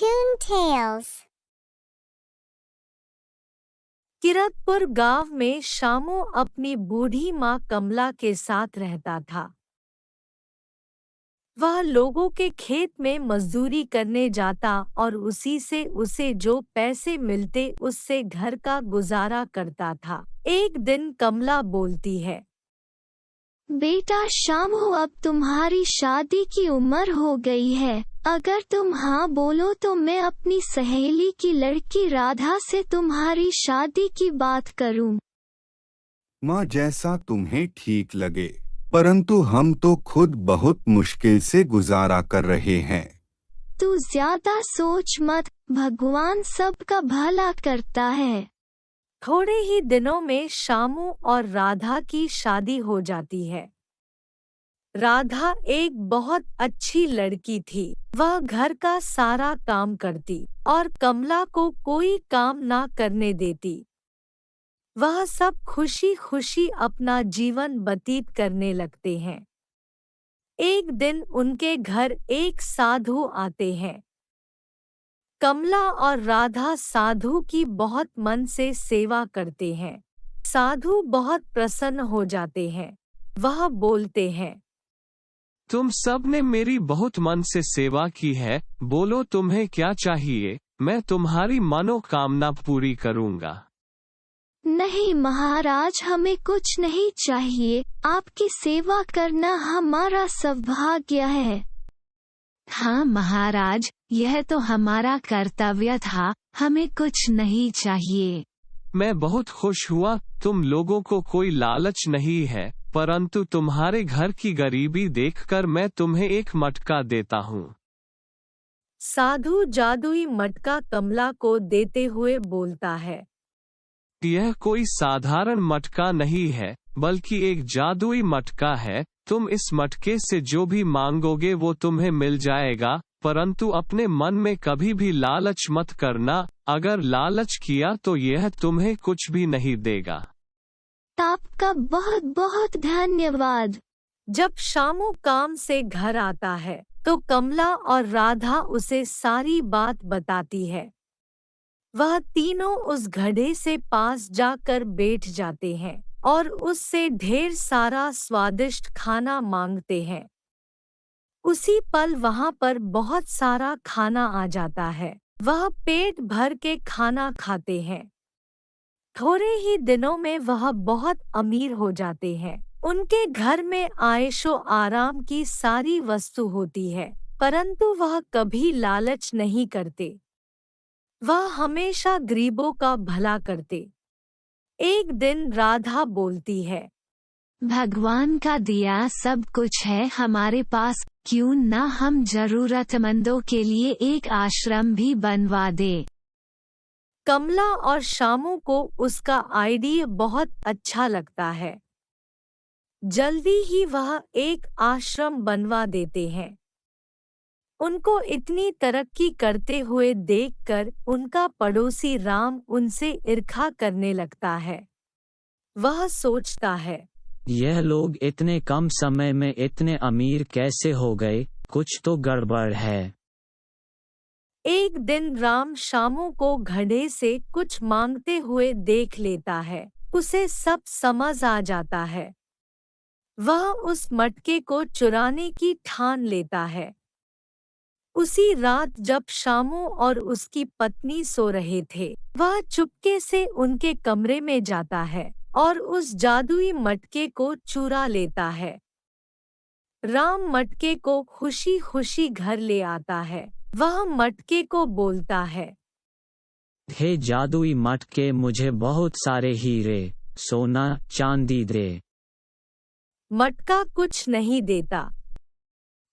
Toon Tales। Kiratpur गांव में शामू अपनी बूढ़ी माँ कमला के साथ रहता था। वह लोगों के खेत में मजदूरी करने जाता और उसी से उसे जो पैसे मिलते उससे घर का गुजारा करता था। एक दिन कमला बोलती है, बेटा शामू, अब तुम्हारी शादी की उम्र हो गई है। अगर तुम हाँ बोलो तो मैं अपनी सहेली की लड़की राधा से तुम्हारी शादी की बात करूं। माँ, जैसा तुम्हें ठीक लगे, परंतु हम तो खुद बहुत मुश्किल से गुजारा कर रहे हैं। तू ज्यादा सोच मत, भगवान सबका भला करता है। थोड़े ही दिनों में शामू और राधा की शादी हो जाती है। राधा एक बहुत अच्छी लड़की थी। वह घर का सारा काम करती और कमला को कोई काम ना करने देती। वह सब खुशी खुशी अपना जीवन व्यतीत करने लगते हैं। एक दिन उनके घर एक साधु आते हैं। कमला और राधा साधु की बहुत मन से सेवा करते हैं। साधु बहुत प्रसन्न हो जाते हैं। वह बोलते हैं, तुम सब ने मेरी बहुत मन से सेवा की है, बोलो तुम्हें क्या चाहिए, मैं तुम्हारी मनोकामना पूरी करूंगा। नहीं महाराज, हमें कुछ नहीं चाहिए, आपकी सेवा करना हमारा सौभाग्य है। हाँ महाराज, यह तो हमारा कर्तव्य था, हमें कुछ नहीं चाहिए। मैं बहुत खुश हुआ, तुम लोगों को कोई लालच नहीं है, परंतु तुम्हारे घर की गरीबी देखकर मैं तुम्हें एक मटका देता हूँ। साधु जादुई मटका कमला को देते हुए बोलता है, यह कोई साधारण मटका नहीं है, बल्कि एक जादुई मटका है। तुम इस मटके से जो भी मांगोगे वो तुम्हें मिल जाएगा, परंतु अपने मन में कभी भी लालच मत करना। अगर लालच किया तो यह तुम्हें कुछ भी नहीं देगा। आपका बहुत बहुत धन्यवाद। जब शामू काम से घर आता है तो कमला और राधा उसे सारी बात बताती है। वह तीनों उस घड़े से पास जाकर बैठ जाते हैं और उससे ढेर सारा स्वादिष्ट खाना मांगते हैं। उसी पल वहां पर बहुत सारा खाना आ जाता है। वह पेट भर के खाना खाते हैं। थोड़े ही दिनों में वह बहुत अमीर हो जाते हैं। उनके घर में आयशो आराम की सारी वस्तु होती है, परंतु वह कभी लालच नहीं करते। वह हमेशा गरीबों का भला करते। एक दिन राधा बोलती है, भगवान का दिया सब कुछ है हमारे पास, क्यों ना हम जरूरतमंदों के लिए एक आश्रम भी बनवा दे। कमला और शामू को उसका आइडिया बहुत अच्छा लगता है। जल्दी ही वह एक आश्रम बनवा देते हैं। उनको इतनी तरक्की करते हुए देखकर उनका पड़ोसी राम उनसे ईर्ष्या करने लगता है। वह सोचता है, यह लोग इतने कम समय में इतने अमीर कैसे हो गए, कुछ तो गड़बड़ है। एक दिन राम शामू को घड़े से कुछ मांगते हुए देख लेता है। उसे सब समझ आ जाता है। वह उस मटके को चुराने की ठान लेता है। उसी रात जब शामू और उसकी पत्नी सो रहे थे, वह चुपके से उनके कमरे में जाता है और उस जादुई मटके को चुरा लेता है। राम मटके को खुशी खुशी घर ले आता है। वह मटके को बोलता है, हे जादुई मटके, मुझे बहुत सारे हीरे, सोना, चांदी दे। मटका कुछ नहीं देता।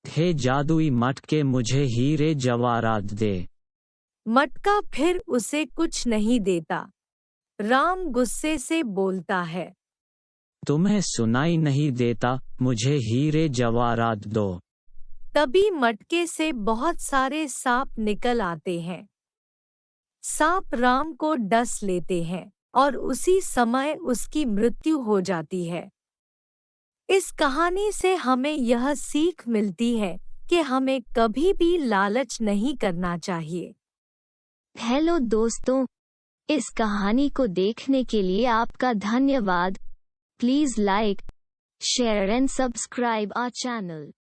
हे जादुई मटके, मुझे हीरे जवाहरात दे। मटका फिर उसे कुछ नहीं देता। राम गुस्से से बोलता है, तुम्हें सुनाई नहीं देता, मुझे हीरे जवाहरात दो। तभी मटके से बहुत सारे सांप निकल आते हैं। सांप राम को डस लेते हैं और उसी समय उसकी मृत्यु हो जाती है। इस कहानी से हमें यह सीख मिलती है कि हमें कभी भी लालच नहीं करना चाहिए। हेलो दोस्तों, इस कहानी को देखने के लिए आपका धन्यवाद। Please like, share and subscribe our channel.